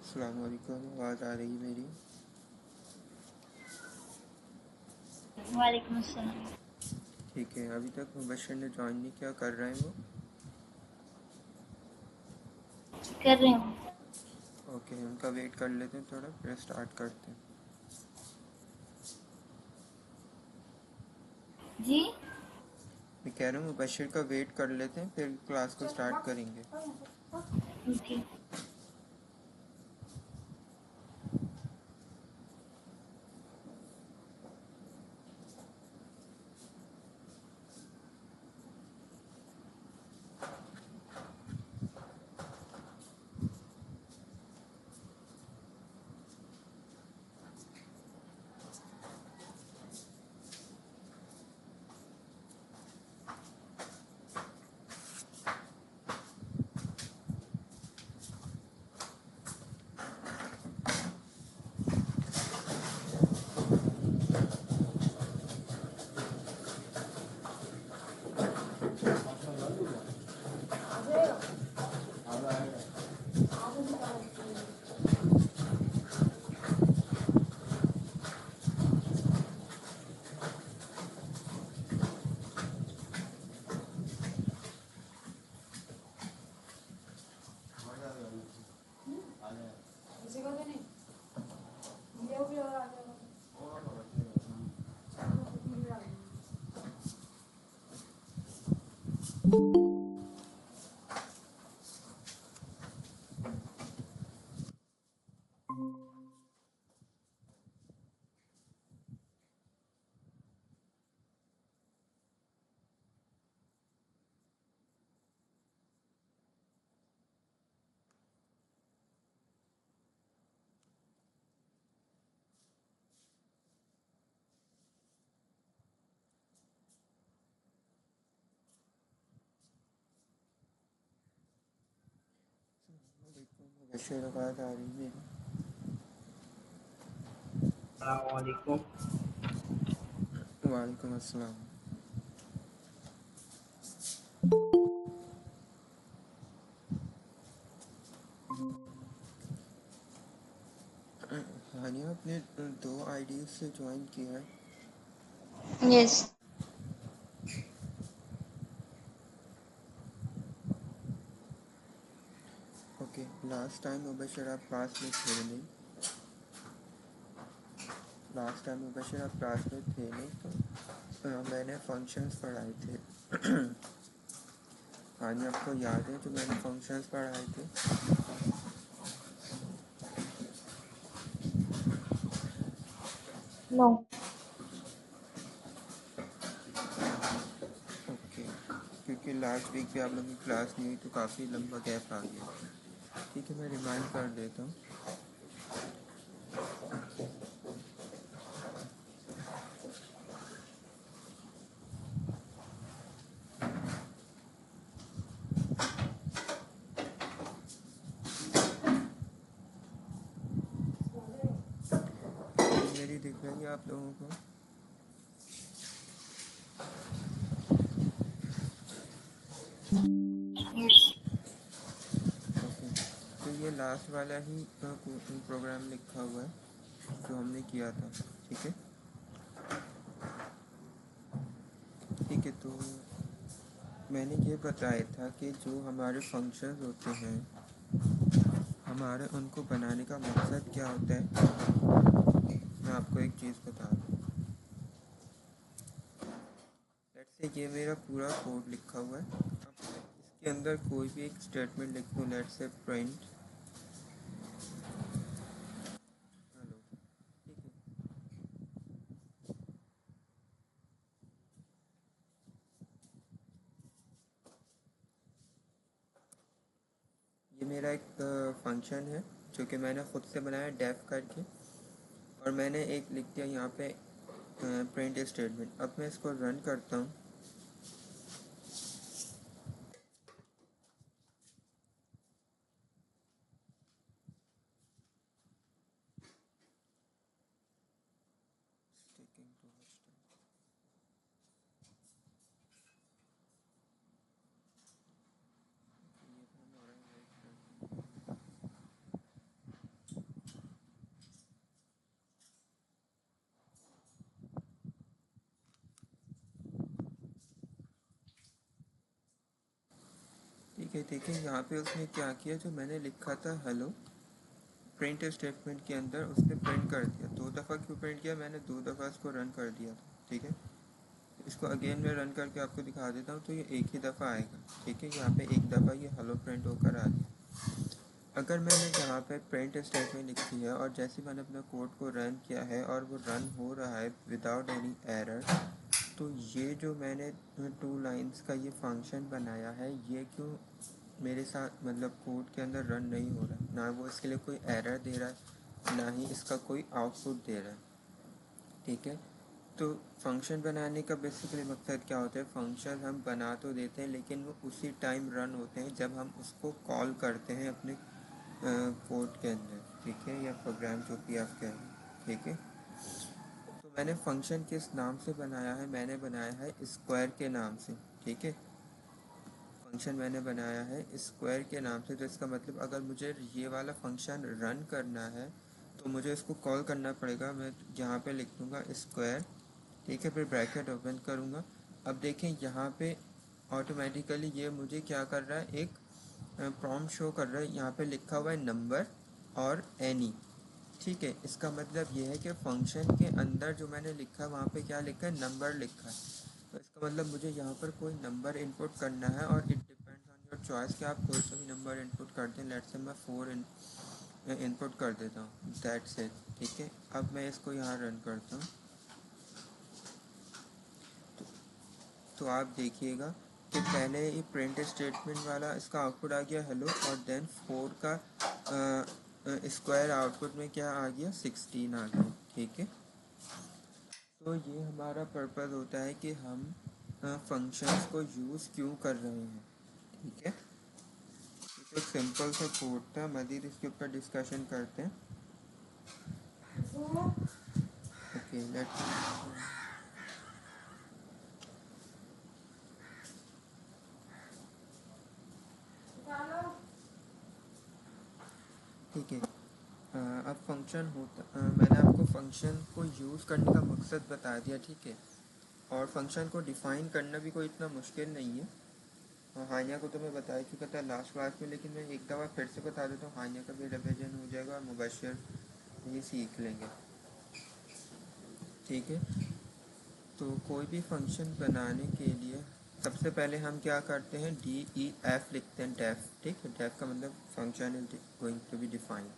अस्सलाम वालेकुम। आवाज़ आ रही मेरी? वालेकुम अस्सलाम। ठीक है। अभी तक मुबशर ने ज्वाइन नहीं किया, कर रहे हैं वो? कर रही हूँ। ओके, उनका वेट कर लेते हैं थोड़ा, फिर स्टार्ट करते हैं। जी। मैं कह रहा हूँ मुबशर का वेट कर लेते हैं, फिर क्लास को स्टार्ट करेंगे। ओके। मुबशर, आवाज़ आ रही मेरी? अस्सलामुअलैकुम। वालेकुम अस्सलाम। हानिया, आपने दो आईडी से ज्वाइन किया है? Yes. Okay. Last time Mubashar आप क्लास में थे नहीं? लास्ट टाइम मुबशर आप क्लास में थे नहीं, तो मैंने फंक्शंस पढ़ाए थे। हानिया, आपको याद है जो मैंने फंक्शंस पढ़ाए थे? नो। ओके। क्योंकि लास्ट वीक भी आप लोगों की क्लास नहीं हुई, तो काफ़ी लंबा गैप आ गया। ठीक है, मैं रिमाइंड कर देता हूँ। मेरी दिख रही है आप लोगों को? यस। ओके। तो ये लास्ट वाला ही प्रोग्राम लिखा हुआ है जो हमने किया था। ठीक है। ठीक है, तो मैंने ये बताया था कि जो हमारे फंक्शंस होते हैं, हमारे उनको बनाने का मकसद क्या होता है। मैं आपको एक चीज़ बता दूँ। लेट्स से ये मेरा पूरा कोड लिखा हुआ है। अब इसके अंदर कोई भी एक स्टेटमेंट लिख दूँ, लेट्स से प्रिंट हेलो। ठीक है। ये मेरा एक फंक्शन है जो कि मैंने ख़ुद से बनाया डेफ करके, और मैंने एक लिख दिया यहाँ पे प्रिंट स्टेटमेंट। अब मैं इसको रन करता हूँ। ठीक है, देखिए यहाँ पे उसने क्या किया, जो मैंने लिखा था हेलो प्रिंट स्टेटमेंट के अंदर उसने प्रिंट कर दिया। 2 दफ़ा क्यों प्रिंट किया, मैंने 2 दफ़ा इसको रन कर दिया था। ठीक है, इसको अगेन मैं रन करके आपको दिखा देता हूँ, तो ये एक ही दफ़ा आएगा। ठीक है, यहाँ पे एक दफ़ा ये हेलो प्रिंट होकर आ गया। अगर मैंने यहाँ पे प्रिंट स्टेटमेंट लिखी है और जैसे मैंने अपना कोड को रन किया है और वो रन हो रहा है विदाउट एनी एरर, तो ये जो मैंने 2 लाइंस का ये फंक्शन बनाया है, ये क्यों मेरे साथ मतलब कोड के अंदर रन नहीं हो रहा है, ना वो इसके लिए कोई एरर दे रहा है, ना ही इसका कोई आउटपुट दे रहा है। ठीक है, तो फंक्शन बनाने का बेसिकली मकसद क्या होता है, फंक्शन हम बना तो देते हैं लेकिन वो उसी टाइम रन होते हैं जब हम उसको कॉल करते हैं अपने कोड के अंदर। ठीक है, या प्रोग्राम जो भी आप कहें। ठीक है, तो मैंने फंक्शन किस नाम से बनाया है, मैंने बनाया है स्क्वायर के नाम से। ठीक है, फंक्शन मैंने बनाया है स्क्वायर के नाम से, तो इसका मतलब अगर मुझे ये वाला फंक्शन रन करना है तो मुझे इसको कॉल करना पड़ेगा। मैं यहाँ पे लिख दूँगा स्क्वायर। ठीक है, फिर ब्रैकेट ओपन करूँगा। अब देखें यहाँ पे ऑटोमेटिकली ये मुझे क्या कर रहा है, एक प्रॉम्प्ट शो कर रहा है। यहाँ पे लिखा हुआ है नंबर और एनी। ठीक है, इसका मतलब ये है कि फंक्शन के अंदर जो मैंने लिखा है वहाँ पे क्या लिखा है, नंबर लिखा है। तो इसका मतलब मुझे यहाँ पर कोई नंबर इनपुट करना है और it depends on your choice कि आप कोई सा भी नंबर इनपुट कर दें। लेट्स से मैं 4 इनपुट कर देता हूँ, दैट्स इट। ठीक है, अब मैं इसको यहाँ रन करता हूँ, तो आप देखिएगा कि पहले ये प्रिंट स्टेटमेंट वाला इसका आउटपुट आ गया हेलो, और देन 4 का स्क्वायर आउटपुट में क्या आ गया, 16 आ गया। ठीक है, तो ये हमारा पर्पस होता है कि हम फंक्शंस को यूज़ क्यों कर रहे हैं। ठीक है, तो एक सिंपल सा कोड था, मज़ीद इसके ऊपर डिस्कशन करते हैं। ओके, लेट्स ठीक है, अब फंक्शन होता मैंने आपको फंक्शन को यूज़ करने का मकसद बता दिया। ठीक है, और फंक्शन को डिफ़ाइन करना भी कोई इतना मुश्किल नहीं है। हानिया को तो मैं बता चुका था लास्ट क्लास में, लेकिन मैं एक दफ़ा फिर से बता देता हूँ, हानिया का भी रिवीजन हो जाएगा और मुबशर ये सीख लेंगे। ठीक है, तो कोई भी फंक्शन बनाने के लिए सबसे पहले हम क्या करते हैं, DEF लिखते हैं, डेफ। ठीक है, डेफ का मतलब function is going to be defined.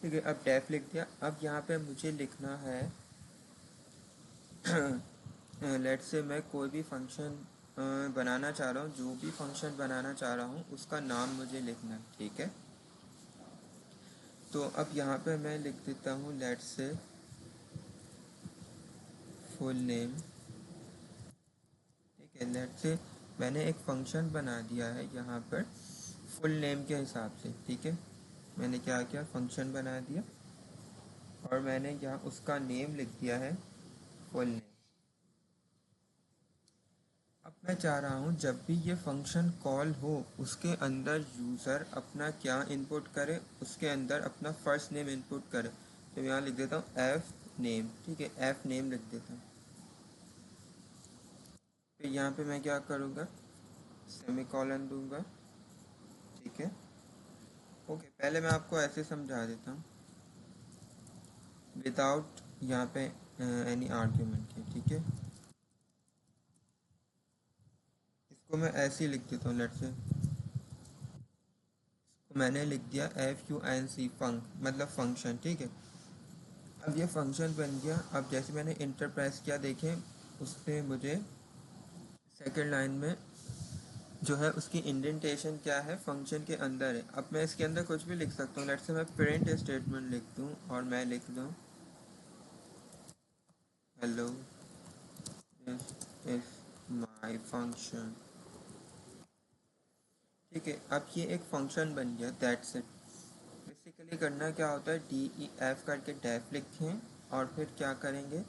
ठीक है, अब डेफ लिख दिया। अब यहाँ पे मुझे लिखना है लेट से मैं कोई भी फंक्शन बनाना चाह रहा हूँ, जो भी फंक्शन बनाना चाह रहा हूँ उसका नाम मुझे लिखना है। ठीक है, तो अब यहाँ पे मैं लिख देता हूँ लेट से फुल नेम। ठीक है, लेट से मैंने एक फंक्शन बना दिया है यहाँ पर फुल नेम के हिसाब से। ठीक है, मैंने क्या किया, फंक्शन बना दिया और मैंने यहाँ उसका नेम लिख दिया है फुल नेम। अब मैं चाह रहा हूँ जब भी ये फंक्शन कॉल हो उसके अंदर यूज़र अपना क्या इनपुट करे, उसके अंदर अपना फर्स्ट नेम इनपुट करे। तो यहाँ लिख देता हूँ एफ नेम। ठीक है, एफ नेम लिख देता हूँ। फिर यहाँ पे मैं क्या करूँगा, सेमीकोलन दूंगा। ठीक है, ओके, पहले मैं आपको ऐसे समझा देता हूँ विदाउट यहाँ पे एनी आर्ग्यूमेंट के। ठीक है, इसको मैं ऐसे ही लिख देता हूँ, लेट से मैंने लिख दिया FUNC फंक मतलब फंक्शन। ठीक है, अब ये फंक्शन बन गया। अब जैसे मैंने इंटर प्रेस किया, देखें उससे मुझे सेकंड लाइन में जो है उसकी इंडेंटेशन क्या है, फंक्शन के अंदर है। अब मैं इसके अंदर कुछ भी लिख सकता हूँ, लेट से मैं प्रिंट स्टेटमेंट लिख दूँ और मैं लिख दूँ hello this is my function. ठीक है, अब ये एक फंक्शन बन गया, दैट्स इट। बेसिकली करना क्या होता है, DEF करके डेफ लिखें और फिर क्या करेंगे,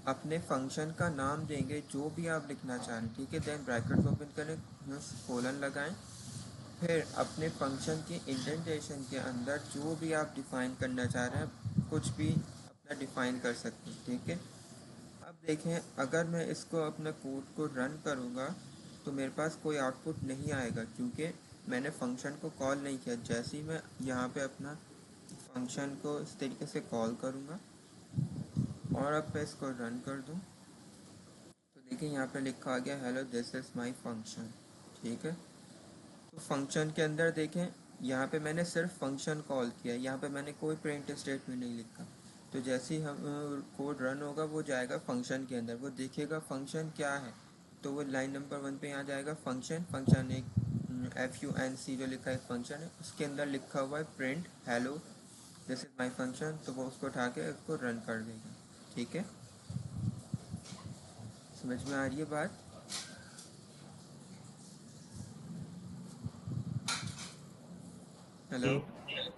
अपने फंक्शन का नाम देंगे जो भी आप लिखना चाह रहे हैं। ठीक है, देन ब्रैकेट्स ओपन करें, कोलन लगाएं, फिर अपने फंक्शन की इंडेंटेशन के अंदर जो भी आप डिफ़ाइन करना चाह रहे हैं कुछ भी अपना डिफ़ाइन कर सकते हैं। ठीक है, अब देखें अगर मैं इसको अपना कोड को रन करूँगा तो मेरे पास कोई आउटपुट नहीं आएगा क्योंकि मैंने फंक्शन को कॉल नहीं किया। जैसे ही मैं यहाँ पे अपना फंक्शन को इस तरीके से कॉल करूँगा और अब मैं इसको रन कर दूँ तो देखिए यहाँ पे लिखा आ गया hello this is my function. ठीक है, तो फंक्शन के अंदर देखें यहाँ पे मैंने सिर्फ फंक्शन कॉल किया, यहाँ पे मैंने कोई प्रिंट स्टेटमेंट नहीं लिखा। तो जैसे ही हम कोड रन होगा वो जाएगा फंक्शन के अंदर, वो देखेगा फंक्शन क्या है, तो वो लाइन नंबर 1 पे यहाँ जाएगा फंक्शन। फंक्शन एक FUNC जो लिखा है फंक्शन है, उसके अंदर लिखा हुआ है print hello this is my function, तो वो उसको उठा के उसको रन कर देगा। ठीक है, समझ में आ रही है बात? हेलो, जी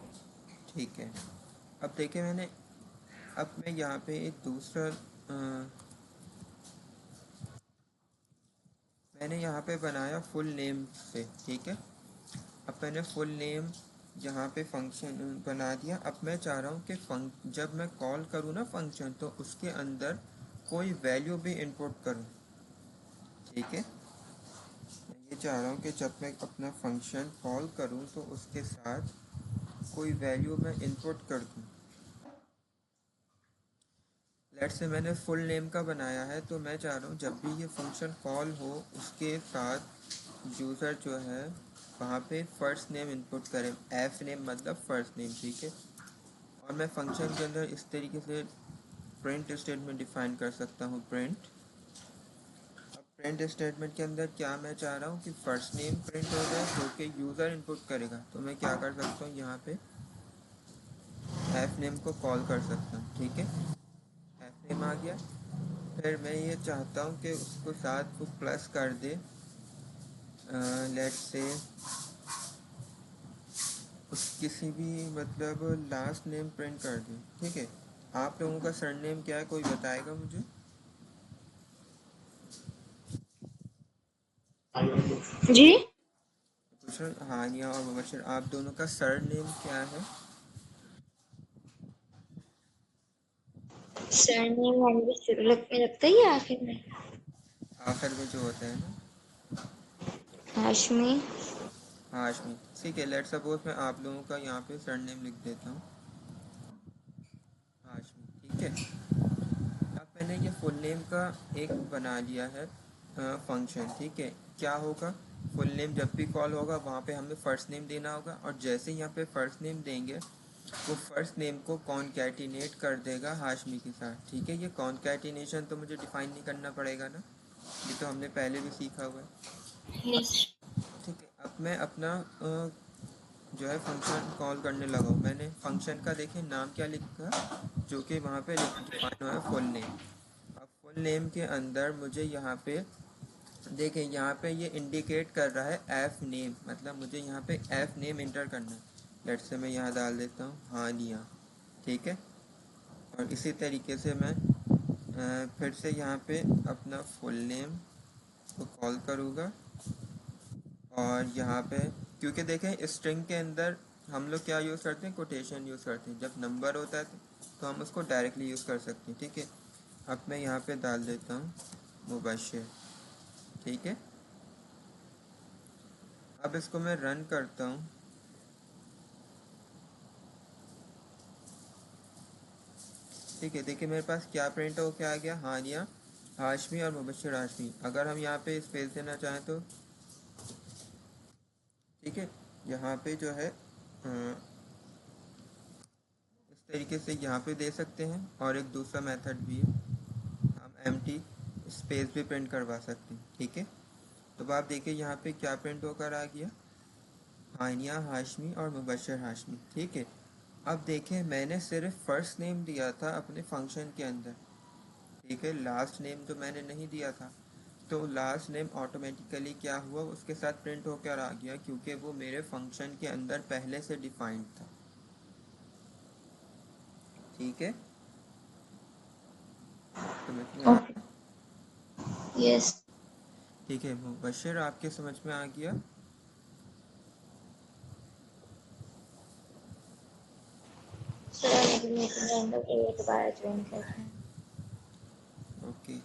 ठीक है। अब देखिए अब मैं यहाँ पे एक दूसरा मैंने यहाँ पे बनाया फुल नेम से। ठीक है, अब मैंने फुल नेम यहाँ पे फंक्शन बना दिया। अब मैं चाह रहा हूँ कि जब मैं कॉल करूँ ना फंक्शन, तो उसके अंदर कोई वैल्यू भी इंपुट करूँ। ठीक है, मैं ये चाह रहा हूँ कि जब मैं अपना फंक्शन कॉल करूँ तो उसके साथ कोई वैल्यू मैं इंपुट कर दूँ। लेट से मैंने फुल नेम का बनाया है, तो मैं चाह रहा हूँ जब भी ये फंक्शन कॉल हो उसके साथ यूज़र जो है वहाँ पे फर्स्ट नेम इंपुट करें। एफ नेम मतलब फर्स्ट नेम। ठीक है, और मैं फंक्शन के अंदर इस तरीके से प्रिंट स्टेटमेंट डिफाइन कर सकता हूँ प्रिंट। अब प्रिंट स्टेटमेंट के अंदर क्या मैं चाह रहा हूँ कि फर्स्ट नेम प्रिंट हो जाए जो कि यूज़र इनपुट करेगा। तो मैं क्या कर सकता हूँ, यहाँ पे एफ नेम को कॉल कर सकता हूँ। ठीक है, एफ नेम आ गया। फिर मैं ये चाहता हूँ कि उसको साथ वो प्लस कर दे, लेट से उस किसी भी मतलब लास्ट नेम प्रिंट कर दे। ठीक है, आप लोगों का सरनेम क्या है, कोई बताएगा मुझे? जी। पूछ रहा हानिया और मुबशर, आप दोनों का सरनेम क्या है? सरनेम वाले शुरुआत में लगता ही है आखिर में। आखिर में जो होता है ना, हाशमी। हाशमी। ठीक है, लेट सपोज मैं आप लोगों का यहाँ पे सरनेम लिख देता हूँ, हाशमी। ठीक है, अब मैंने ये फुल नेम का एक बना लिया है फंक्शन। ठीक है, क्या होगा, फुल नेम जब भी कॉल होगा वहाँ पे हमें फ़र्स्ट नेम देना होगा, और जैसे ही यहाँ पे फ़र्स्ट नेम देंगे वो फर्स्ट नेम को कॉन्कैटिनेट कर देगा हाशमी के साथ। ठीक है, ये कॉन्कैटिनेशन तो मुझे डिफाइन नहीं करना पड़ेगा ना, ये तो हमने पहले भी सीखा हुआ है। यस। ठीक है, अब मैं अपना जो है फंक्शन कॉल करने लगा हूँ। मैंने फंक्शन का देखें नाम क्या लिखा, जो कि वहाँ पे डिफाइन हुआ है फुल नेम। अब फुल नेम के अंदर मुझे यहाँ पे देखें, यहाँ पे ये इंडिकेट कर रहा है एफ नेम, मतलब मुझे यहाँ पे एफ नेम इंटर करना है। लेट से मैं यहाँ डाल देता हूँ हानिया। ठीक है, और इसी तरीके से मैं फिर से यहाँ पे अपना फुल नेम को कॉल करूँगा, और यहाँ पे क्योंकि देखें स्ट्रिंग के अंदर हम लोग क्या यूज़ करते हैं, कोटेशन यूज़ करते हैं। जब नंबर होता है तो हम उसको डायरेक्टली यूज़ कर सकते हैं। ठीक है, अब मैं यहाँ पे डाल देता हूँ मुबशर। ठीक है, अब इसको मैं रन करता हूँ। ठीक है, देखिए मेरे पास क्या प्रिंट हो क्या आ गया, हानिया हाशमी और मुबशर हाशमी। अगर हम यहाँ पे स्पेस देना चाहें तो ठीक है, यहाँ पे जो है इस तरीके से यहाँ पे दे सकते हैं, और एक दूसरा मेथड भी है, हम एम्प्टी स्पेस भी प्रिंट करवा सकते हैं। ठीक है, तो आप देखिए यहाँ पे क्या प्रिंट होकर आ गया, हानिया हाशमी और मुबशर हाशमी। ठीक है, अब देखें मैंने सिर्फ फर्स्ट नेम दिया था अपने फंक्शन के अंदर। ठीक है, लास्ट नेम तो मैंने नहीं दिया था, तो लास्ट नेम ऑटोमेटिकली क्या हुआ, उसके साथ प्रिंट होकर आ गया क्योंकि वो मेरे फंक्शन के अंदर पहले से डिफाइंड था। ठीक है, समझ में आ ओके। रहा है? यस। ठीक है मुबशर, आपके समझ में आ गया? सर मुझे मीटिंग एंड दोबारा ज्वाइन करना है। ओके।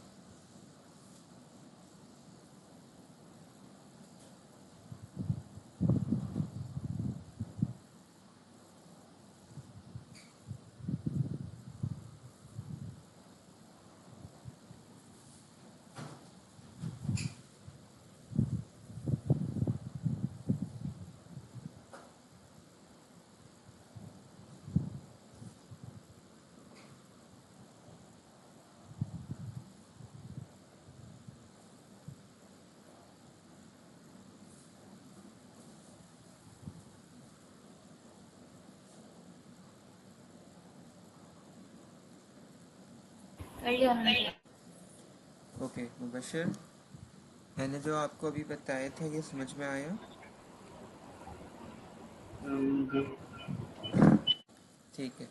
कर लिया उन्होंने। ओके मुबशर, मैंने जो आपको अभी बताया था ये समझ में आया? जी। ठीक है,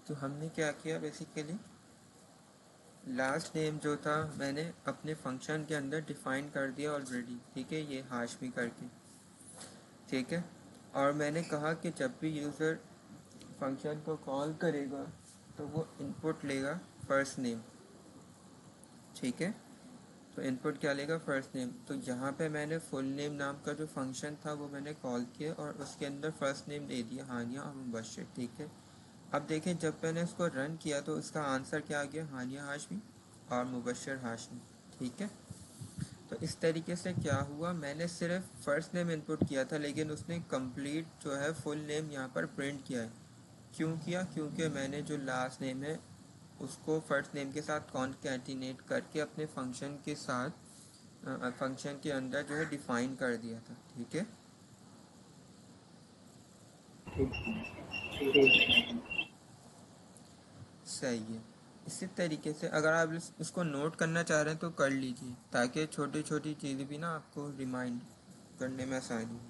तो हमने क्या किया बेसिकली, लास्ट नेम जो था मैंने अपने फंक्शन के अंदर डिफाइन कर दिया ऑलरेडी, ठीक है, ये हाशमी करके, ठीक है। और मैंने कहा कि जब भी यूज़र फंक्शन को कॉल करेगा तो वो इनपुट लेगा फर्स्ट नेम, ठीक है। तो इनपुट क्या लेगा, फर्स्ट नेम। तो यहाँ पे मैंने फुल नेम नाम का जो फंक्शन था वो मैंने कॉल किया और उसके अंदर फर्स्ट नेम दे दिया हानिया और मुबशर, ठीक है। अब देखें जब मैंने इसको रन किया तो इसका आंसर क्या आ गया, हानिया हाशमी और मुबशर हाशमी, ठीक है। तो इस तरीके से क्या हुआ, मैंने सिर्फ फर्स्ट नेम इनपुट किया था लेकिन उसने कंप्लीट जो है फुल नेम यहाँ पर प्रिंट किया है। क्यों किया, क्योंकि मैंने जो लास्ट नेम है उसको फर्स्ट नेम के साथ कॉन्कैटिनेट करके अपने फंक्शन के साथ फंक्शन के अंदर जो है डिफाइन कर दिया था, ठीक है। ठीक। सही है। इसी तरीके से अगर आप इसको नोट करना चाह रहे हैं तो कर लीजिए, ताकि छोटी छोटी चीज़ें भी ना आपको रिमाइंड करने में आसानी हो।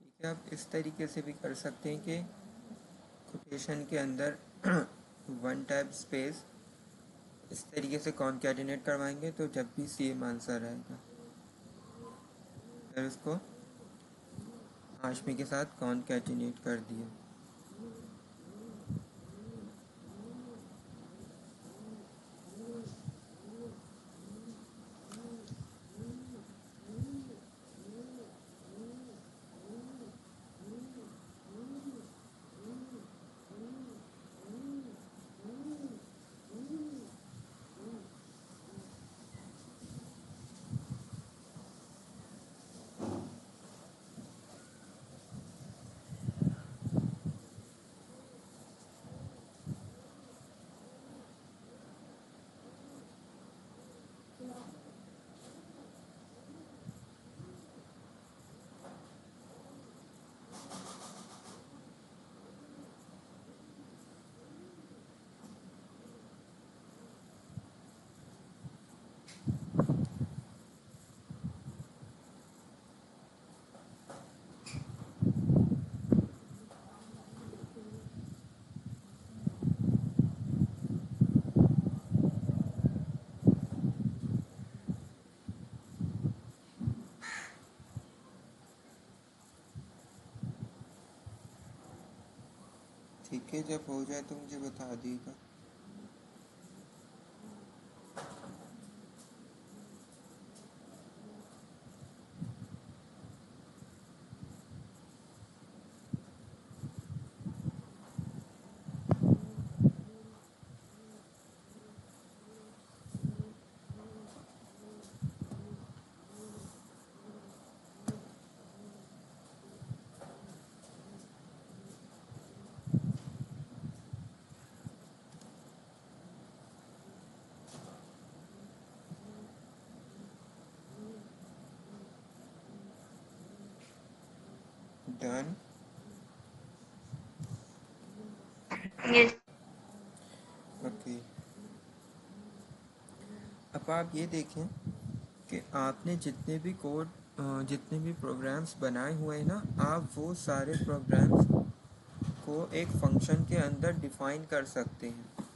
ठीक है, आप इस तरीके से भी कर सकते हैं कि कोटेशन के अंदर वन टाइप स्पेस इस तरीके से कॉन्कैटिनेट करवाएंगे तो जब भी सेम आंसर आएगा। फिर उसको हाशमी के साथ कॉन्कैटिनेट कर दिया। ठीक है, जब हो जाए तो मुझे बता दीजिएगा। डन। यस। ओके, अब आप ये देखें कि आपने जितने भी प्रोग्राम्स बनाए हुए हैं ना, आप वो सारे प्रोग्राम्स को एक फंक्शन के अंदर डिफाइन कर सकते हैं,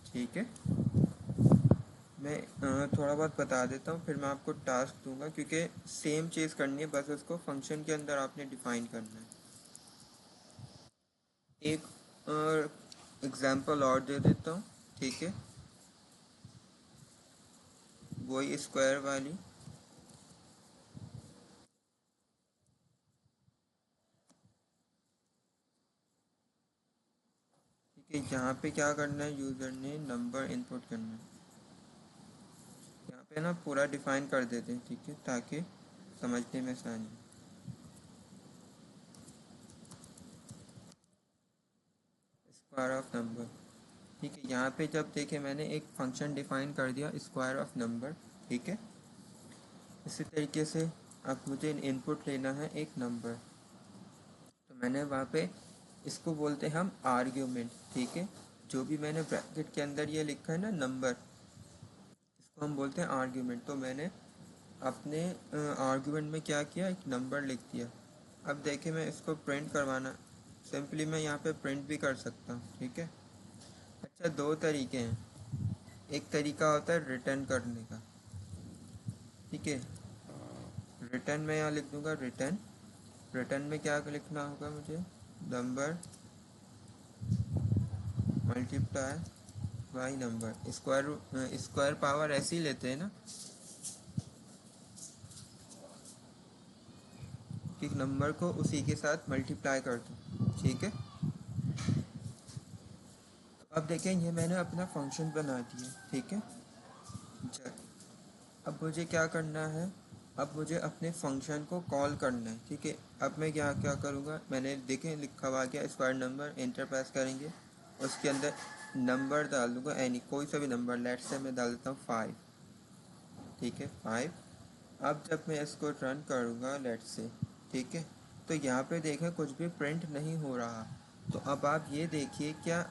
ठीक है। मैं थोड़ा बहुत बता देता हूँ, फिर मैं आपको टास्क दूंगा, क्योंकि सेम चीज़ करनी है, बस उसको फंक्शन के अंदर आपने डिफाइन करना है। एक एग्जांपल और दे देता हूँ, ठीक है, वही स्क्वायर वाली। ठीक है, यहाँ पे क्या करना है, यूज़र ने नंबर इनपुट करना है। यहाँ पे ना पूरा डिफाइन कर देते हैं, ठीक है, ताकि समझने में आसानी हो। स्क्वायर ऑफ नंबर, ठीक है, यहाँ पे जब देखे मैंने एक फंक्शन डिफाइन कर दिया स्क्वायर ऑफ नंबर, ठीक है। इसी तरीके से अब मुझे इनपुट लेना है एक नंबर, तो मैंने वहाँ पे इसको बोलते हैं हम आर्ग्यूमेंट, ठीक है। जो भी मैंने ब्रैकेट के अंदर ये लिखा है ना नंबर, इसको हम बोलते हैं आर्ग्यूमेंट। तो मैंने अपने आर्ग्यूमेंट में क्या किया, एक नंबर लिख दिया। अब देखिए मैं इसको प्रिंट करवाना, सिंपली मैं यहाँ पे प्रिंट भी कर सकता हूँ, ठीक है। अच्छा, दो तरीके हैं, एक तरीका होता है रिटर्न करने का, ठीक है। रिटर्न में यहाँ लिख दूंगा रिटर्न। रिटर्न में क्या लिखना होगा मुझे, number multiply by number. Square power ऐसे ही लेते हैं ना, कि नंबर को उसी के साथ मल्टीप्लाई कर दो, ठीक है। तो अब देखें ये मैंने अपना फंक्शन बना दिया, ठीक है। अब मुझे क्या करना है, अब मुझे अपने फंक्शन को कॉल करना है, ठीक है। अब मैं क्या क्या करूँगा, मैंने देखें लिखा हुआ गया स्क्वायर नंबर, एंटर प्रेस करेंगे, उसके अंदर नंबर डाल दूँगा, एनी कोई सा भी नंबर, लेट से मैं डाल देता हूँ 5, ठीक है, 5। अब जब मैं इसको रन करूँगा लेट से, ठीक है, तो यहाँ पे देखें कुछ भी प्रिंट नहीं हो रहा। तो अब आप ये देखिए, क्या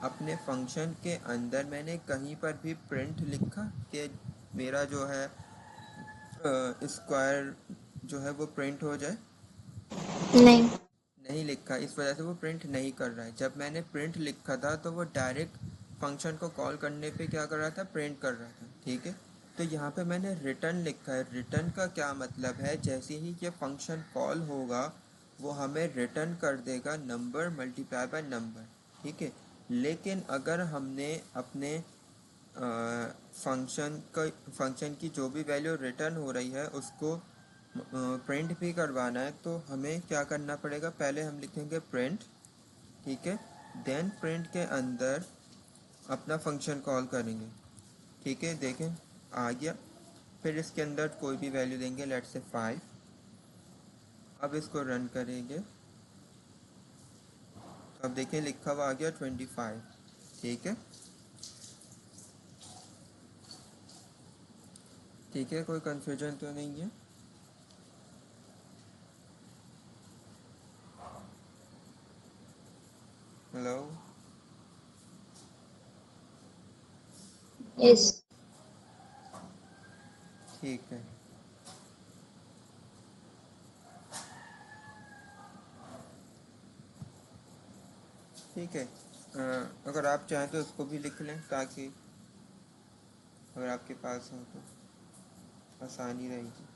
अपने फंक्शन के अंदर मैंने कहीं पर भी प्रिंट लिखा कि मेरा जो है स्क्वायर जो है वो प्रिंट हो जाए? नहीं। नहीं लिखा, इस वजह से वो प्रिंट नहीं कर रहा है। जब मैंने प्रिंट लिखा था तो वो डायरेक्ट फंक्शन को कॉल करने पे क्या कर रहा था, प्रिंट कर रहा था, ठीक है। तो यहाँ पे मैंने रिटर्न लिखा है। रिटर्न का क्या मतलब है, जैसे ही ये फंक्शन कॉल होगा वो हमें रिटर्न कर देगा नंबर मल्टीप्लाई बाय नंबर, ठीक है। लेकिन अगर हमने अपने फंक्शन की जो भी वैल्यू रिटर्न हो रही है उसको प्रिंट भी करवाना है, तो हमें क्या करना पड़ेगा, पहले हम लिखेंगे प्रिंट, ठीक है, देन प्रिंट के अंदर अपना फंक्शन कॉल करेंगे, ठीक है। देखें आ गया, फिर इसके अंदर कोई भी वैल्यू देंगे, लेट से 5। अब इसको रन करेंगे, तो अब देखें लिखा हुआ आ गया 25, ठीक है। ठीक है, कोई कन्फ्यूजन तो नहीं है? हेलो? यस। ठीक है, ठीक है। अगर आप चाहें तो इसको भी लिख लें, ताकि अगर आपके पास हो तो आसानी रहेगी।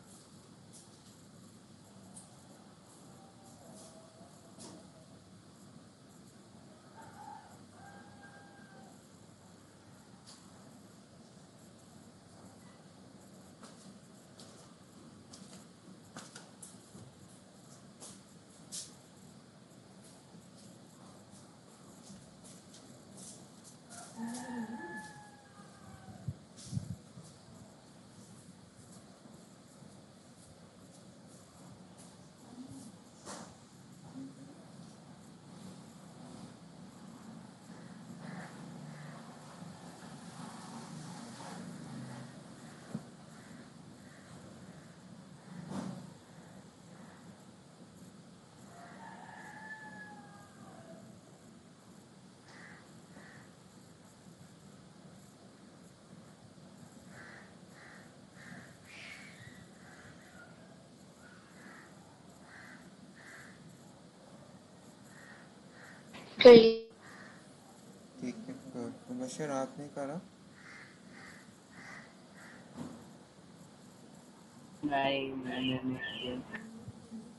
कर ली। ठीक है, गुड। मुबशर आपने करा? नहीं, मैंने नहीं किया।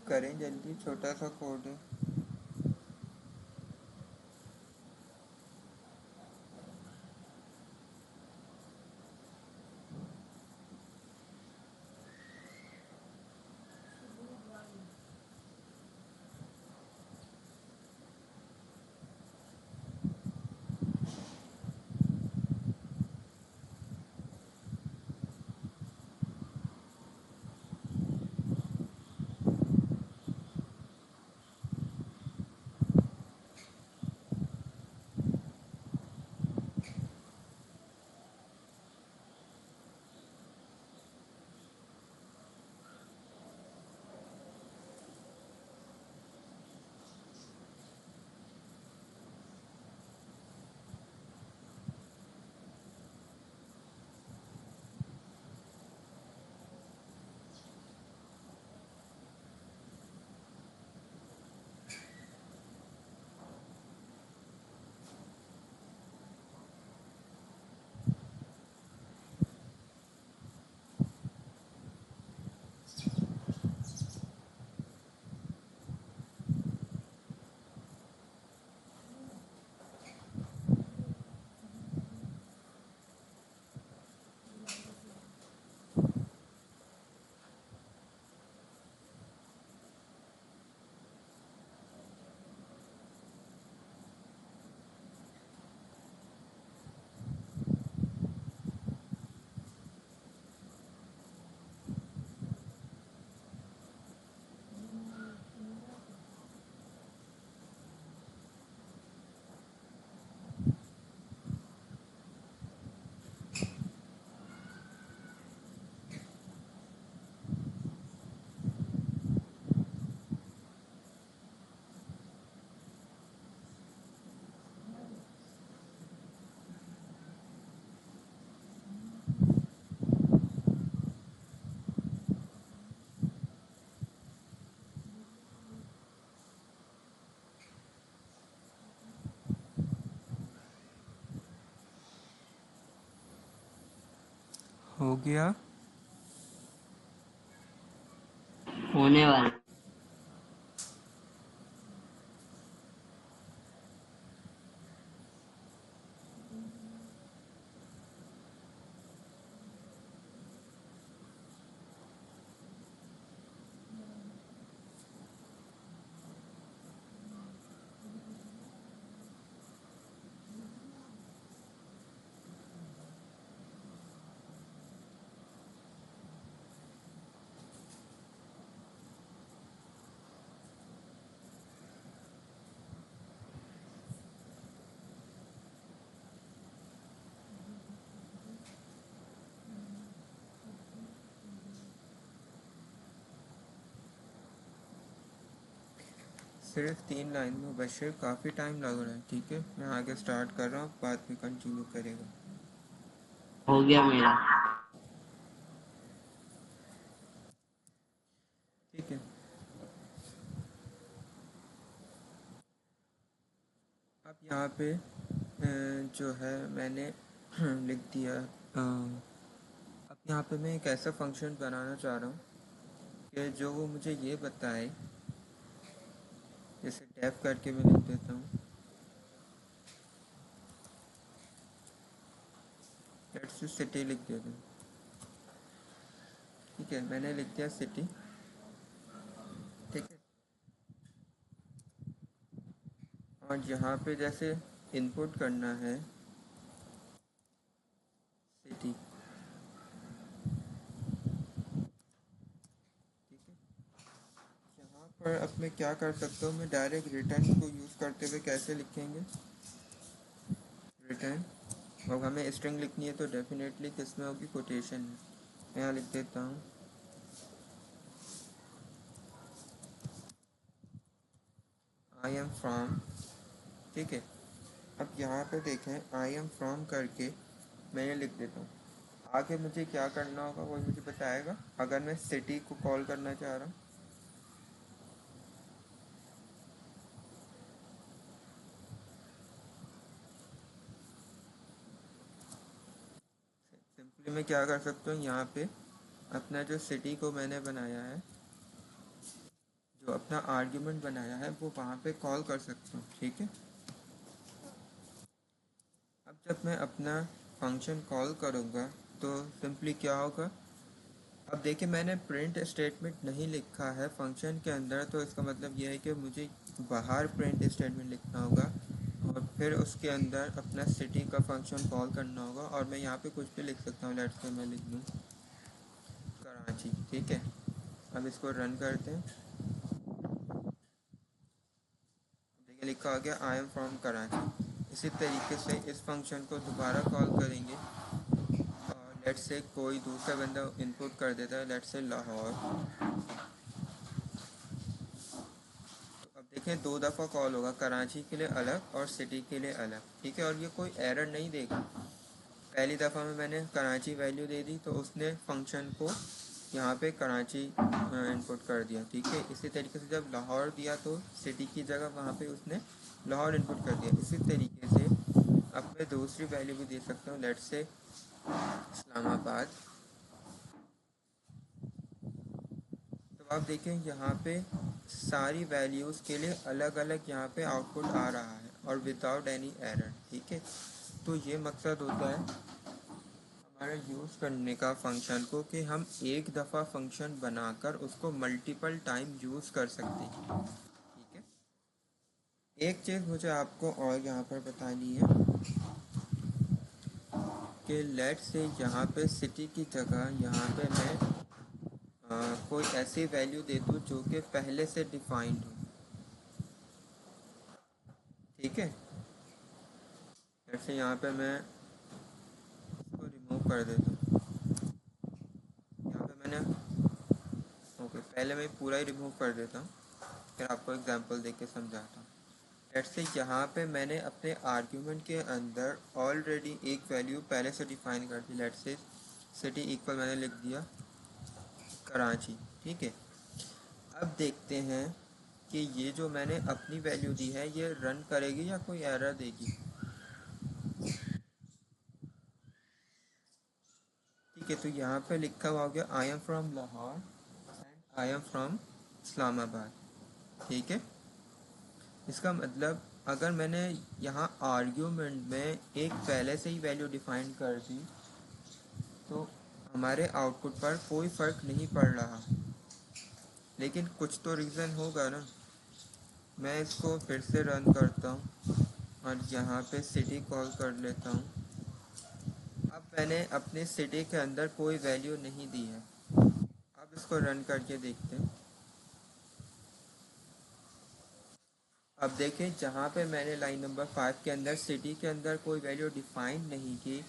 करें जल्दी, छोटा सा कोड है। हो गया। होने वाला। सिर्फ 3 लाइन में बशर, काफ़ी टाइम लग रहा है। ठीक है, मैं आगे स्टार्ट कर रहा हूँ, बाद में कंटिन्यू करेगा। हो गया मेरा। ठीक है, अब यहाँ पे जो है मैंने लिख दिया। अब यहाँ पे मैं एक ऐसा फंक्शन बनाना चाह रहा हूँ कि जो वो मुझे ये बताए, जैसे टैप करके मैं लिख देता हूँ, लेट्स सिटी लिख देता हूँ। ठीक है, मैंने लिख दिया सिटी। ठीक है, और यहाँ पे जैसे इनपुट करना है सिटी। ठीक है, यहाँ पर अब मैं क्या कर सकता हूँ, मैं डायरेक्ट रिटर्न को यूज़ करते हुए कैसे लिखेंगे रिटर्न। अब हमें स्ट्रिंग लिखनी है तो डेफिनेटली किस में होगी, कोटेशन में। मैं यहाँ लिख देता हूँ आई एम फ्रॉम। ठीक है, अब यहाँ पे देखें आई एम फ्रॉम करके मैं ये लिख देता हूँ। आगे मुझे क्या करना होगा वो मुझे बताएगा। अगर मैं सिटी को कॉल करना चाह रहा हूँ, सिंपली मैं क्या कर सकता हूँ, यहाँ पे अपना जो सिटी को मैंने बनाया है, जो अपना आर्ग्यूमेंट बनाया है, वो वहाँ पे कॉल कर सकता हूँ। ठीक है, अब जब मैं अपना फंक्शन कॉल करूँगा तो सिंपली क्या होगा। अब देखिए, मैंने प्रिंट स्टेटमेंट नहीं लिखा है फंक्शन के अंदर, तो इसका मतलब यह है कि मुझे बाहर प्रिंट स्टेटमेंट लिखना होगा और फिर उसके अंदर अपना सिटी का फंक्शन कॉल करना होगा। और मैं यहाँ पे कुछ भी लिख सकता हूँ, लेट्स से मैं लिख दूँ कराची। ठीक है, अब इसको रन करते हैं। देखिए लिखा हो गया आई एम फ्रॉम कराची। इसी तरीके से इस फंक्शन को दोबारा कॉल करेंगे और लेट्स से कोई दूसरा बंदा इनपुट कर देता है, लेट्स से लाहौर। अब देखें 2 दफ़ा कॉल होगा, कराची के लिए अलग और सिटी के लिए अलग। ठीक है, और ये कोई एरर नहीं देगा। पहली दफ़ा में मैंने कराची वैल्यू दे दी तो उसने फंक्शन को यहाँ पे कराची इनपुट कर दिया। ठीक है, इसी तरीके से जब लाहौर दिया तो सिटी की जगह वहाँ पे उसने लाहौर इनपुट कर दिया। इसी तरीके से अब मैं दूसरी वैल्यू भी दे सकता हूँ, लेट्स से इस्लामाबाद। तो आप देखें यहाँ पे सारी वैल्यूज़ के लिए अलग अलग यहाँ पे आउटपुट आ रहा है और विदाउट एनी एरर। ठीक है, तो ये मकसद होता है हमारा यूज़ करने का फंक्शन को, कि हम एक दफ़ा फंक्शन बनाकर उसको मल्टीपल टाइम यूज़ कर सकते हैं। ठीक है, एक चीज़ मुझे आपको और यहाँ पर बतानी है कि लेट से यहाँ पे सिटी की जगह यहाँ पे मैं कोई ऐसी वैल्यू दे दूँ जो कि पहले से डिफाइंड हो। ठीक है, जैसे यहाँ पे मैं इसको रिमूव कर देता हूँ। यहाँ पे मैंने ओके, पहले मैं पूरा ही रिमूव कर देता हूँ, फिर आपको एग्जांपल देके समझाता हूँ। लेट्स से यहाँ पे मैंने अपने आर्ग्यूमेंट के अंदर ऑलरेडी एक वैल्यू पहले से डिफाइन कर दी। लेट्स से सिटी इक्वल मैंने लिख दिया कराची। ठीक है, अब देखते हैं कि ये जो मैंने अपनी वैल्यू दी है ये रन करेगी या कोई एरर देगी। ठीक ठीक है, तो यहाँ पे लिखा हुआ हो गया I am from Lahore and I am from Islamabad. ठीक है, इसका मतलब अगर मैंने यहाँ आर्ग्यूमेंट में एक पहले से ही वैल्यू डिफाइन कर दी तो हमारे आउटपुट पर कोई फ़र्क नहीं पड़ रहा, लेकिन कुछ तो रीज़न होगा ना। मैं इसको फिर से रन करता हूँ और यहाँ पे सिटी कॉल कर लेता हूँ। अब मैंने अपने सिटी के अंदर कोई वैल्यू नहीं दी है। अब इसको रन करके देखते हैं। अब देखें, जहाँ पे मैंने लाइन नंबर 5 के अंदर सिटी के अंदर कोई वैल्यू डिफाइन नहीं की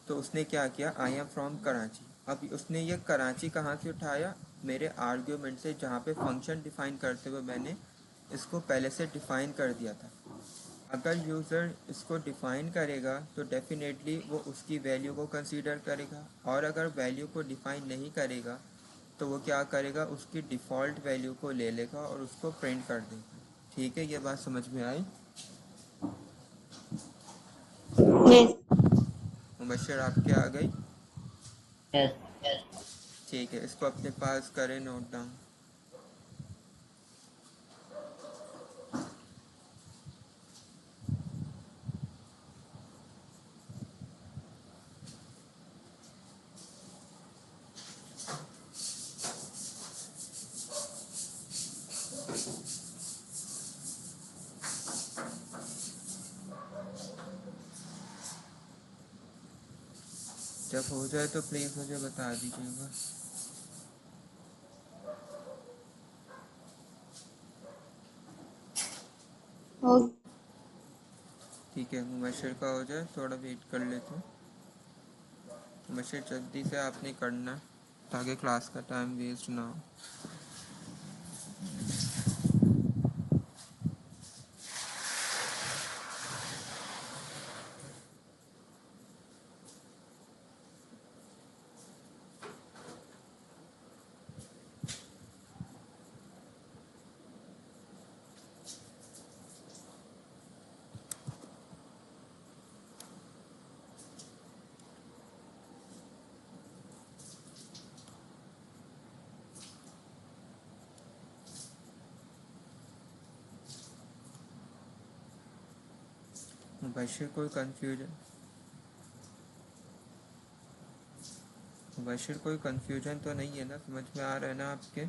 तो उसने क्या किया, आई एम फ्रॉम कराची। अब उसने ये कराची कहाँ से उठाया, मेरे आर्ग्यूमेंट से, जहाँ पे फंक्शन डिफाइन करते हुए मैंने इसको पहले से डिफाइन कर दिया था। अगर यूज़र इसको डिफाइन करेगा तो डेफिनेटली वो उसकी वैल्यू को कंसीडर करेगा, और अगर वैल्यू को डिफाइन नहीं करेगा तो वो क्या करेगा, उसकी डिफ़ॉल्ट वैल्यू को ले लेगा और उसको प्रिंट कर देगा। ठीक है, ये बात समझ में आई? यस। मुबशर आपके आ गई? यस। ठीक है, इसको अपने पास करें नोट डाउन। जब हो जाए तो प्लीज़ मुझे बता दीजिएगा। हो ठीक है, मुबशर का हो जाए, थोड़ा वेट कर लेते हैं। मुबशर जल्दी से आपने करना ताकि क्लास का टाइम वेस्ट ना हो। मुबशर कोई कंफ्यूजन तो नहीं है ना, समझ में आ रहा है ना आपके?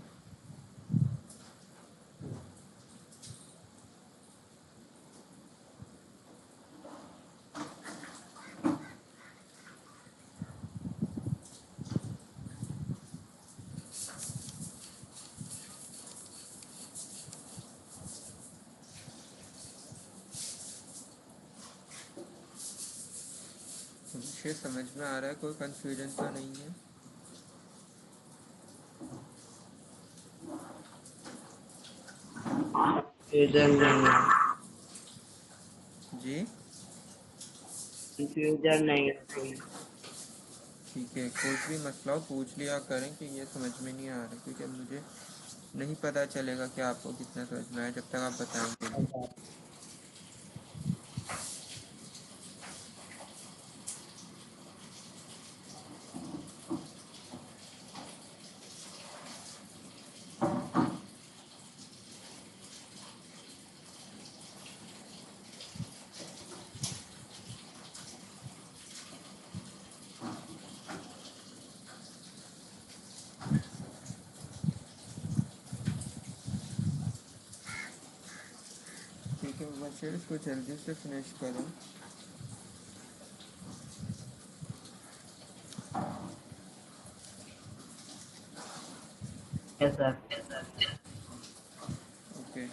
मुझे समझ में आ रहा है, कोई कंफ्यूजन तो नहीं है? कंफ्यूजन नहीं है। जी कंफ्यूजन नहीं है कोई। ठीक है, कुछ भी मसला हो पूछ लिया करें कि ये समझ में नहीं आ रहा, क्योंकि मुझे नहीं पता चलेगा कि आपको कितना समझ में आया जब तक आप बताएंगे नहीं। ठीक है मुबशर, इसको जल्दी से फिनिश करो। Yes sir. ओके।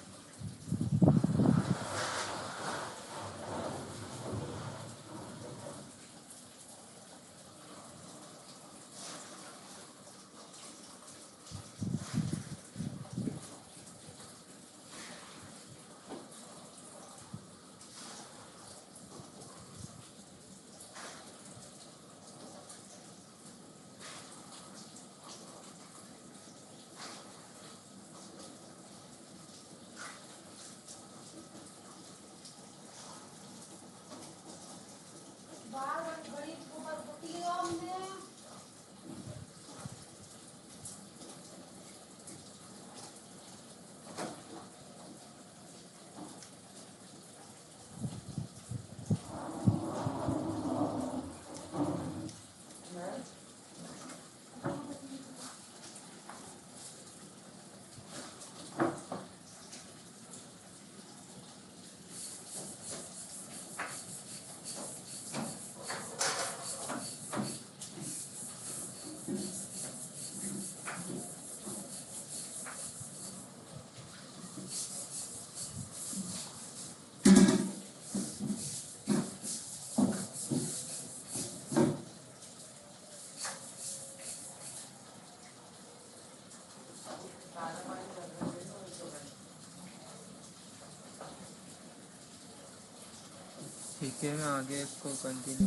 ठीक है, मैं आगे इसको कंटिन्यू।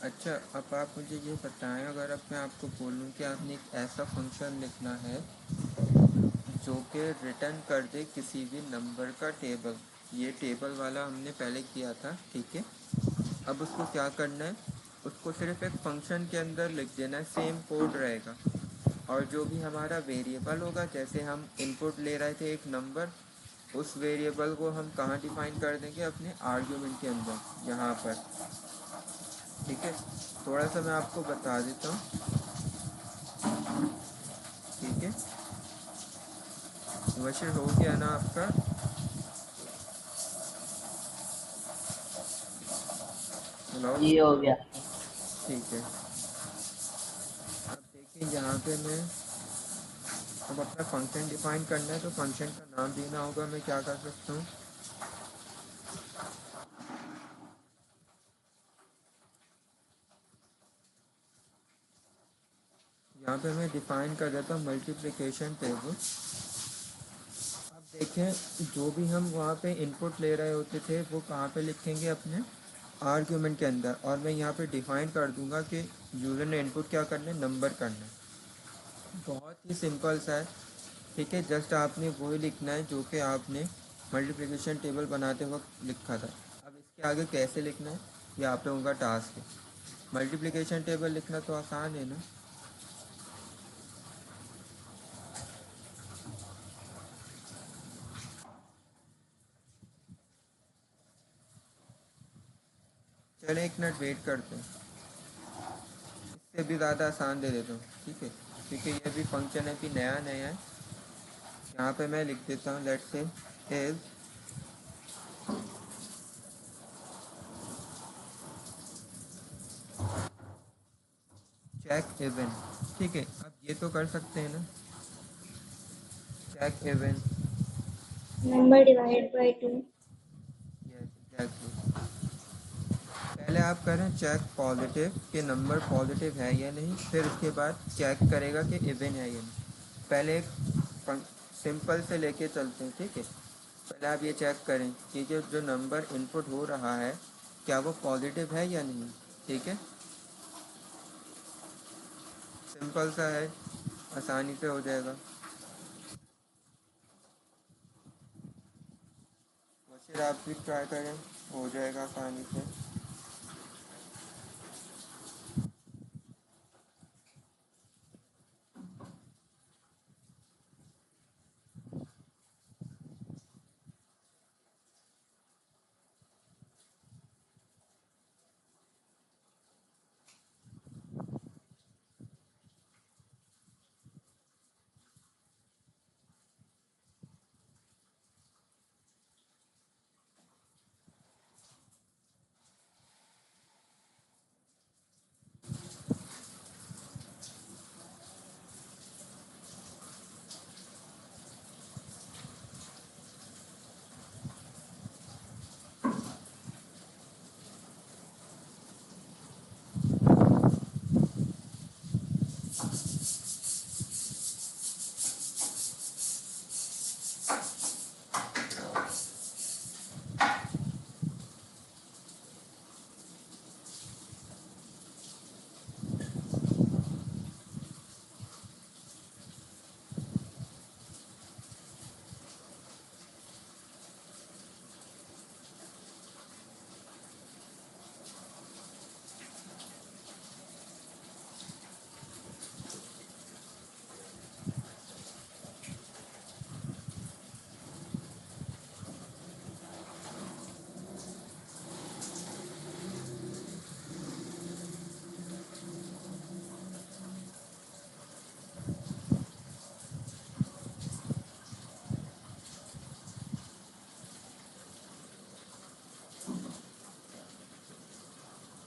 अच्छा, अब आप मुझे ये बताएं, अगर अब मैं आपको बोलूँ कि आपने एक ऐसा फंक्शन लिखना है जो कि रिटर्न कर दे किसी भी नंबर का टेबल। ये टेबल वाला हमने पहले किया था, ठीक है। अब उसको क्या करना है, उसको सिर्फ एक फंक्शन के अंदर लिख देना है, सेम कोड रहेगा। और जो भी हमारा वेरिएबल होगा, जैसे हम इनपुट ले रहे थे एक नंबर, उस वेरिएबल को हम कहाँ डिफाइन कर देंगे, अपने आर्ग्यूमेंट के अंदर, यहाँ पर। ठीक है, थोड़ा सा मैं आपको बता देता हूँ। ठीक है, वैसे हो गया ना आपका? हेलो। ये हो गया। ठीक है, अब देखिए यहाँ पे मैं अब अपना फंक्शन डिफाइन करना है, तो फंक्शन का नाम देना होगा। मैं क्या कर सकता हूँ, यहाँ पे मैं डिफाइन कर देता हूँ मल्टीप्लिकेशन टेबल। अब देखें, जो भी हम वहाँ पे इनपुट ले रहे होते थे वो कहाँ पे लिखेंगे, अपने आर्ग्यूमेंट के अंदर। और मैं यहाँ पे डिफाइन कर दूँगा कि यूज़र ने इनपुट क्या करना है, नंबर करना है। बहुत ही सिंपल सा है। ठीक है, जस्ट आपने वही लिखना है जो कि आपने मल्टीप्लिकेशन टेबल बनाते वक्त लिखा था। अब इसके आगे कैसे लिखना है, ये आप लोगों का टास्क है। मल्टीप्लिकेशन टेबल लिखना तो आसान है ना। चले एक मिनट वेट करते हैं, इससे भी ज़्यादा आसान दे देता हूँ। ठीक है, क्योंकि ये भी फंक्शन है, भी नया नया है। यहाँ पे मैं लिख देता हूँ, let's say is check even. ठीक है, अब ये तो कर सकते हैं ना, check even. Number divided by 2. Yes, exactly. पहले आप करें चेक पॉजिटिव कि नंबर पॉजिटिव है या नहीं, फिर उसके बाद चेक करेगा कि इवन है या नहीं। पहले एक सिंपल से लेके चलते हैं, ठीक है। पहले आप ये चेक करें कि जो नंबर इनपुट हो रहा है, क्या वो पॉजिटिव है या नहीं। ठीक है, सिंपल सा है, आसानी से हो जाएगा। वैसे आप भी ट्राई करें, हो जाएगा आसानी से।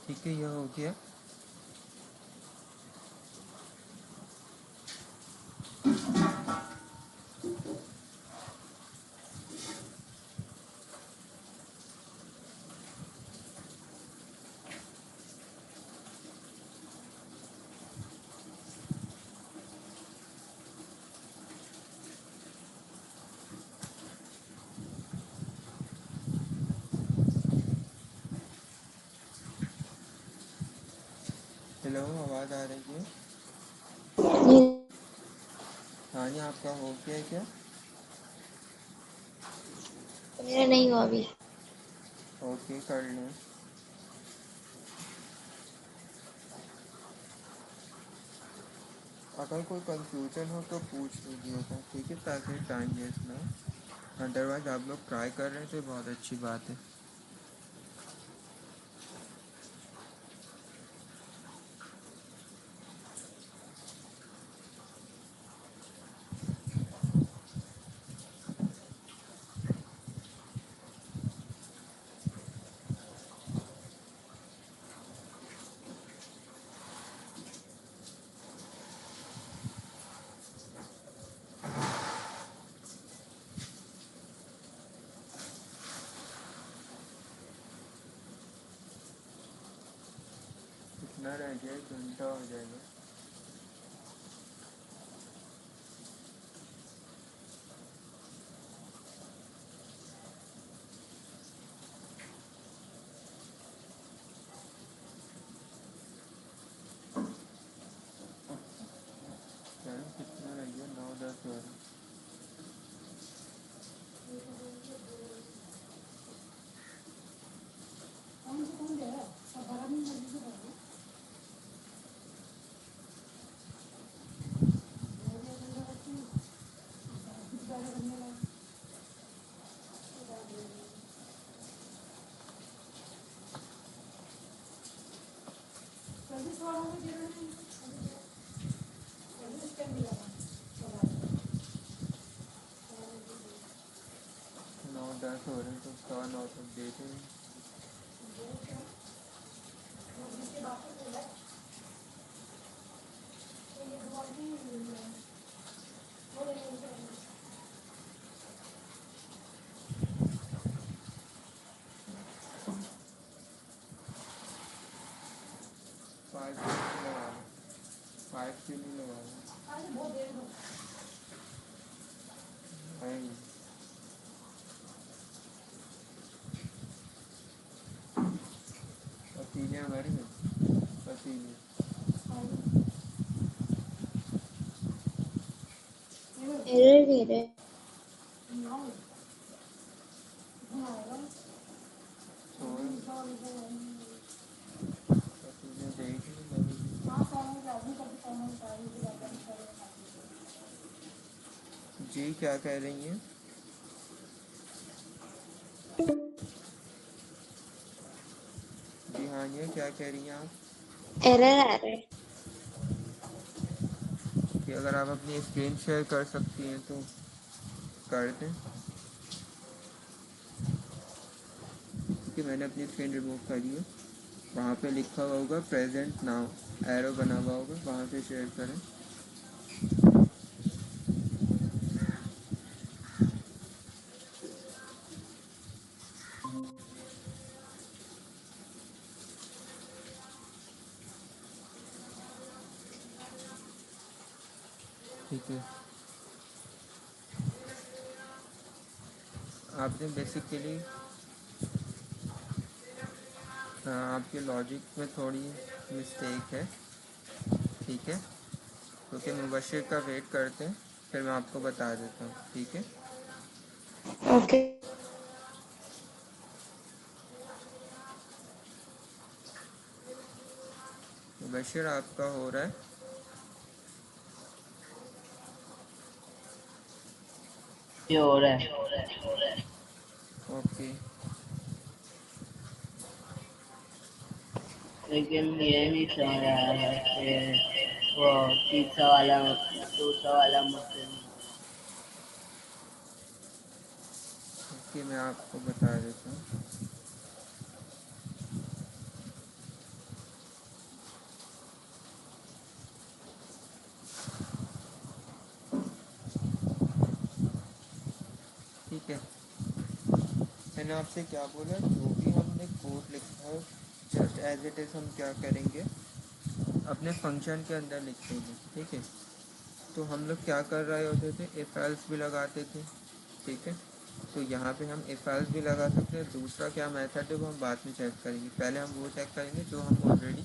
ठीक है, यह हो गया। हेलो, आवाज़ आ रही है? ये हाँ जी, आपका हो गया क्या? मेरा नहीं हुआ अभी। ओके, कर लें। अगर कोई कंफ्यूजन हो तो पूछ लीजिएगा, ठीक है, ताकि टाइम वेस्ट ना हो। अदरवाइज़ आप लोग ट्राई कर रहे हैं तो बहुत अच्छी बात है। कितना रह गया? 1 घंटा हो जाएगा। टाइम कितना रह गया? 9, 10, 11। नौ दस हो रहे हैं तो 9:15 तक दे दें। फाइव क्यों नहीं लगा रहे? 5 क्यों नहीं लगा रहे? आएंगे। पसीने हमारे में, पसीने। एरर दे रहे। पसीने देख नहीं जी, क्या कह रही हैं? जी हाँ, ये क्या कह रही हैं आप? एरर आ रहा है। कि अगर आप अपनी स्क्रीन शेयर कर सकती हैं तो कर दें, कि मैंने अपनी स्क्रीन रिमूव करी है। वहाँ पे लिखा हुआ होगा प्रेजेंट नाउ, एरो बना हुआ होगा, वहाँ से शेयर करें। ठीक है। आपने बेसिकली आपके लॉजिक में थोड़ी मिस्टेक है, ठीक है, क्योंकि मुबशिर का वेट करते हैं, फिर मैं आपको बता देता हूँ, ठीक है। ओके। मुबशिर आपका हो रहा है। ये हो रहा है। ओके। लेकिन ये नहीं समझ आया है कि वो तीसरा वाला दूसरा वाला मुझसे नहीं हो रहा। ओके, मैं आपको बता देता हूँ। ठीक है, मैंने आपसे क्या बोला, जो भी हमने कोड लिखा है जस्ट एज इट इज़ हम क्या करेंगे, अपने फंक्शन के अंदर लिख देंगे, ठीक है। तो हम लोग क्या कर रहे होते थे, इफ एल्स भी लगाते थे, ठीक है। तो यहाँ पे हम इफ एल्स भी लगा सकते हैं। दूसरा क्या मेथड है वो हम बाद में चेक करेंगे, पहले हम वो चेक करेंगे जो हम ऑलरेडी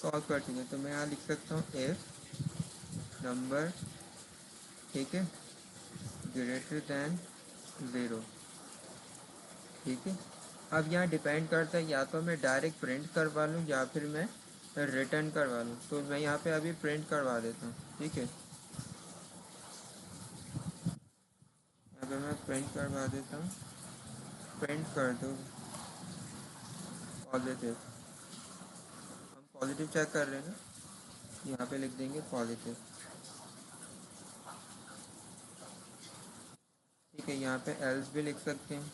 सॉल्व कर चुके, तो मैं यहाँ लिख सकता हूँ इफ नंबर, ठीक है, ग्रेटर दैन 0, ठीक है। अब यहाँ डिपेंड करता है, या तो मैं डायरेक्ट प्रिंट करवा लूँ या फिर मैं रिटर्न करवा लूँ। तो मैं यहाँ पे अभी प्रिंट करवा देता हूँ, ठीक है। यहाँ पे मैं प्रिंट करवा देता हूँ, प्रिंट कर दो पॉजिटिव। हम पॉजिटिव चेक कर रहे हैं ना, यहाँ पे लिख देंगे पॉजिटिव, ठीक है। यहाँ पे एल्स भी लिख सकते हैं,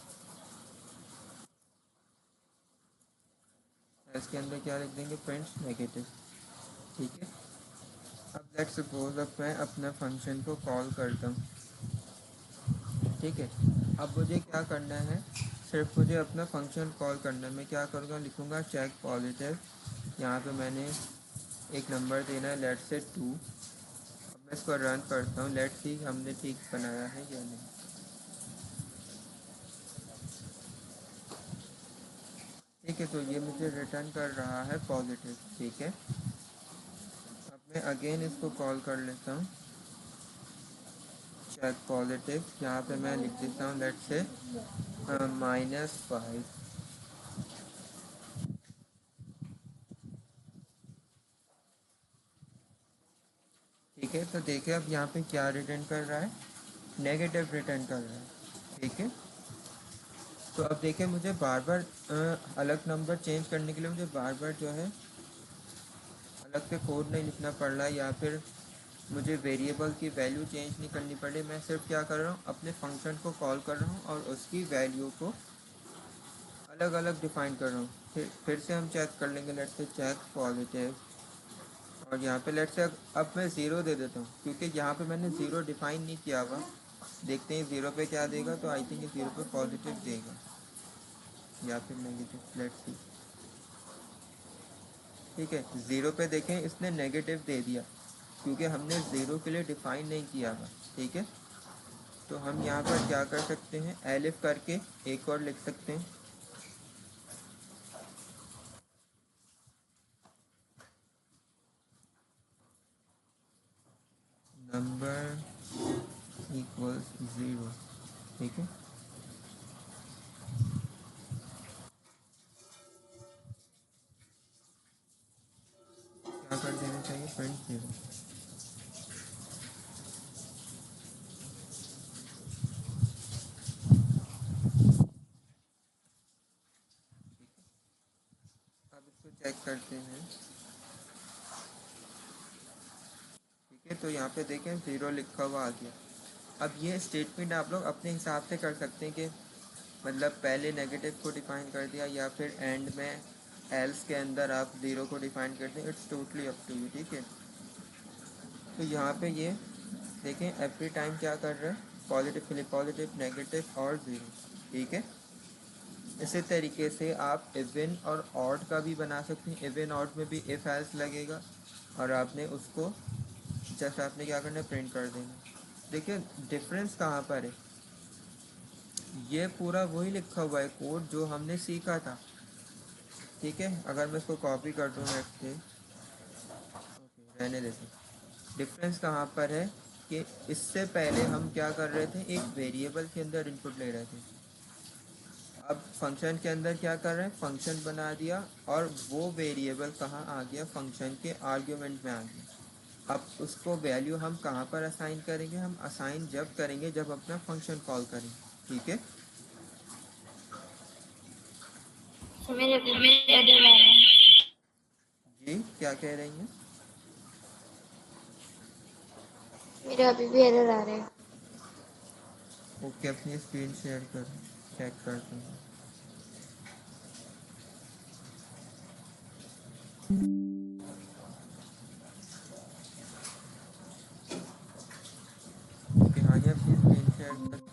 एल्स के अंदर क्या लिख देंगे, प्रिंट नेगेटिव, ठीक है। अब लेट्स सपोज अब मैं अपना फंक्शन को कॉल करता हूँ, ठीक है। अब मुझे क्या करना है, सिर्फ मुझे अपना फंक्शन कॉल करना है। मैं क्या करूँगा, लिखूँगा चेक पॉजिटिव, यहाँ पे मैंने एक नंबर देना है, लेट्स से 2। अब मैं इसको रन करता हूँ, लेट्स सी हमने ठीक बनाया है या नहीं, ठीक है। तो ये मुझे रिटर्न कर रहा है पॉजिटिव, ठीक है। अब मैं अगेन इसको कॉल कर लेता हूँ, चेक पॉजिटिव, यहाँ पे मैं लिख देता हूँ लेट्स से -5, ठीक है। तो देखिए अब यहाँ पे क्या रिटर्न कर रहा है, नेगेटिव रिटर्न कर रहा है, ठीक है। तो अब देखिए मुझे बार बार अलग नंबर चेंज करने के लिए मुझे बार बार जो है अलग से कोड नहीं लिखना पड़ रहा है, या फिर मुझे वेरिएबल की वैल्यू चेंज नहीं करनी पड़ी। मैं सिर्फ क्या कर रहा हूँ, अपने फंक्शन को कॉल कर रहा हूँ और उसकी वैल्यू को अलग अलग डिफाइन कर रहा हूँ। फिर से हम चेक कर लेंगे, लेट्स से चेक पॉजिटिव, और यहाँ पे लेट्स से अब मैं ज़ीरो दे देता हूँ, क्योंकि यहाँ पे मैंने ज़ीरो डिफाइन नहीं किया हुआ। देखते हैं ज़ीरो पे क्या देगा, तो आई थिंक ज़ीरो पे पॉजिटिव देगा या फिर नेगेटिव, लेट्स सी, ठीक है। ज़ीरो पे देखें इसने नेगेटिव दे दिया, क्योंकि हमने ज़ीरो के लिए डिफाइन नहीं किया हुआ, ठीक है। तो हम यहाँ पर क्या कर सकते हैं, एलिफ करके एक और लिख सकते हैं, नंबर इक्वल्स 0, ठीक है। क्या कर देना चाहिए, प्रिंट 0। अब इसको चेक करते हैं, ठीक है। तो यहाँ पे देखें 0 लिखा हुआ आ गया। अब ये स्टेटमेंट आप लोग अपने हिसाब से कर सकते हैं, कि मतलब पहले नेगेटिव को डिफाइन कर दिया, या फिर एंड में एल्स के अंदर आप 0 को डिफाइन कर दें, it's totally up to you, ठीक है। तो यहाँ पे ये देखें एवरी टाइम क्या कर रहा है, पॉजिटिव के लिए पॉजिटिव, नेगेटिव और 0, ठीक है। इसी तरीके से आप इवन और ऑड का भी बना सकते हैं। इवन ऑड में भी इफ एल्स लगेगा, और आपने उसको जस्ट आपने क्या करना है, प्रिंट कर देना। देखिए डिफरेंस कहाँ पर है, ये पूरा वही लिखा हुआ है कोड जो हमने सीखा था, ठीक है। अगर मैं इसको कॉपी कर दूँ नेक्स्ट से, ओके रहने देते। डिफरेंस कहाँ पर है, कि इससे पहले हम क्या कर रहे थे, एक वेरिएबल के अंदर इनपुट ले रहे थे। अब फंक्शन के अंदर क्या कर रहे हैं, फंक्शन बना दिया, और वो वेरिएबल कहाँ आ गया, फंक्शन के आर्ग्यूमेंट में आ गया। अब उसको वैल्यू हम कहाँ पर असाइन करेंगे, हम असाइन जब करेंगे जब अपना फंक्शन कॉल करें, ठीक है। तो मेरे अभी भी एरर आ रहा है। जी क्या कह रही हैं, मेरे अभी भी एरर आ रहे हैं। ओके अपनी स्क्रीन शेयर कर, चेक करते हैं। ओके हाँ जी, अपनी स्क्रीन शेयर कर।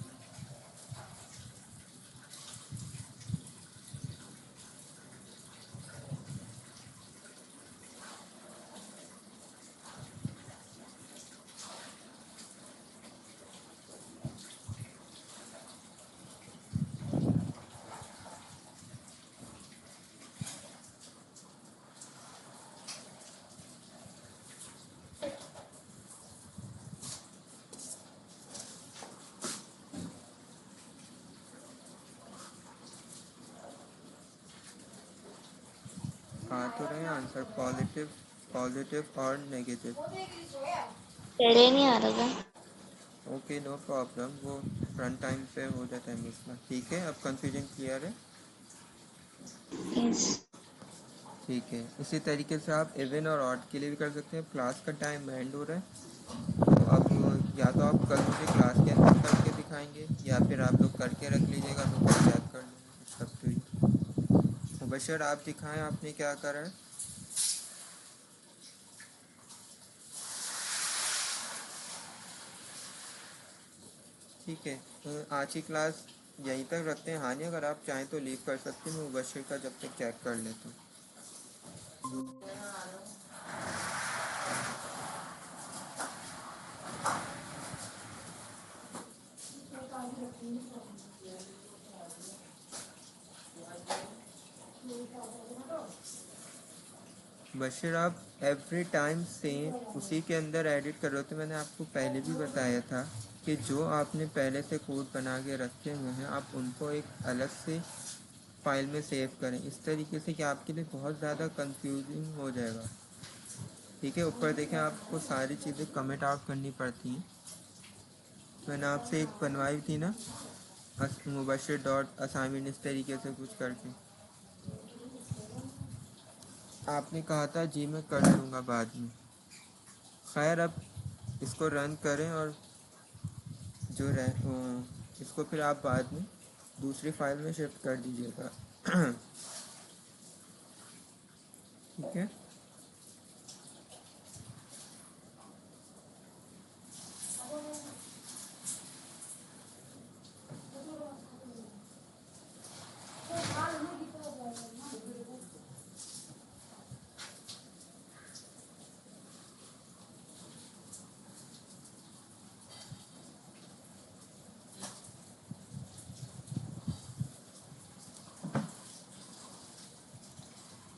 आ तो रहे हैं आंसर, पॉजिटिव पॉजिटिव और नेगेटिव। पहले नहीं आ रहा था। ओके नो प्रॉब्लम, वो रन टाइम पे हो जाता है मिसमैच। ठीक है, अब कंफ्यूजन क्लियर है। यस। ठीक है, इसी तरीके से आप इवन और ऑड के लिए भी कर सकते हैं। क्लास का टाइम एंड हो रहा है, तो अब या तो आप कल मुझे क्लास के अंदर करके दिखाएंगे या फिर आप लोग करके रख लीजिएगा तो मैं चेक कर लूँगा। It's up to you. Mubashar आप दिखाएं आपने क्या करा है। ठीक है, तो आज की क्लास यहीं तक रखते हैं। हानि अगर आप चाहें तो लीव कर सकते हैं, मैं मुबशर का जब तक चेक कर लेता हूँ। बशीर आप एवरी टाइम सेम उसी के अंदर एडिट कर रहे हो। तो मैंने आपको पहले भी बताया था कि जो आपने पहले से कोड बना के रखे हुए हैं आप उनको एक अलग से फाइल में सेव करें, इस तरीके से कि आपके लिए बहुत ज़्यादा कंफ्यूजिंग हो जाएगा। ठीक है, ऊपर देखें आपको सारी चीज़ें कमेंट आउट करनी पड़ती हैं। मैंने आपसे एक बनवाई थी ना, मुबशर डॉट असाइनमेंट, इस तरीके से कुछ करके आपने कहा था जी मैं कर लूँगा बाद में। खैर अब इसको रन करें और जो इसको फिर आप बाद में दूसरी फाइल में शिफ्ट कर दीजिएगा। ठीक है,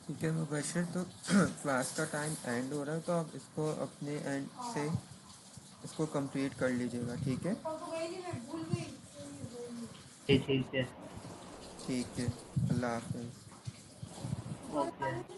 ठीक है मुबशर, तो क्लास का टाइम एंड हो रहा है तो आप इसको अपने एंड से इसको कंप्लीट कर लीजिएगा। ठीक है, ठीक है। ठीक है, अल्लाह हाफ़िज़। ओके।